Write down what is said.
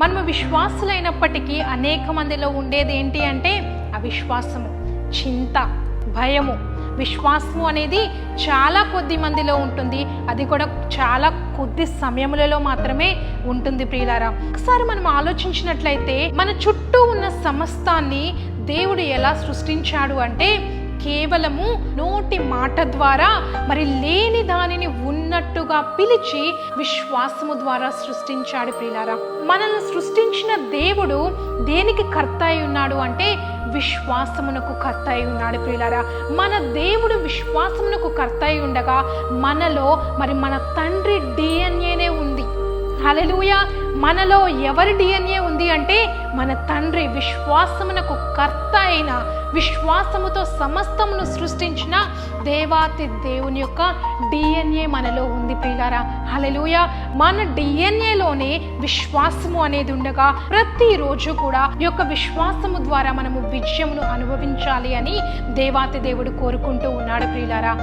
మనము విశ్వాసులైనప్పటికీ అనేక మందిలో ఉండేది ఏంటి అంటే అవిశ్వాసము, చింత, భయము. విశ్వాసము అనేది చాలా కొద్ది మందిలో ఉంటుంది, అది కూడా చాలా కొద్ది సమయములలో మాత్రమే ఉంటుంది. ప్రియులారా, ఒకసారి మనం ఆలోచించినట్లయితే మన చుట్టూ ఉన్న సమస్తాన్ని దేవుడు ఎలా సృష్టించాడు అంటే కేవలము నోటి మాట ద్వారా మరి లేని దానిని ఉన్నట్టుగా పిలిచి విశ్వాసము ద్వారా సృష్టించాడు. ప్రియులారా, మనల్ని సృష్టించిన దేవుడు దేనికి కర్త అయి ఉన్నాడు అంటే విశ్వాసమునకు కర్త అయి ఉన్నాడు. ప్రియులారా, మన దేవుడు విశ్వాసమునకు కర్త అయి ఉండగా మనలో మరి మన తండ్రి డిఎన్ఏనే ఉంది. హల్లెలూయా! మనలో ఎవరి డిఎన్ఏ ఉంది అంటే మన తండ్రి విశ్వాసమునకు కర్త అయిన, విశ్వాసముతో సమస్తమును సృష్టించిన దేవాతి దేవుని యొక్క డిఎన్ఏ మనలో ఉంది. ప్రియులారా, హల్లెలూయా! మన డిఎన్ఏలోనే విశ్వాసము అనేది ఉండగా ప్రతిరోజు కూడా ఈ యొక్క విశ్వాసము ద్వారా మనము విజయమును అనుభవించాలి అని దేవాతి దేవుడు కోరుకుంటూ ఉన్నాడు. ప్రియులారా,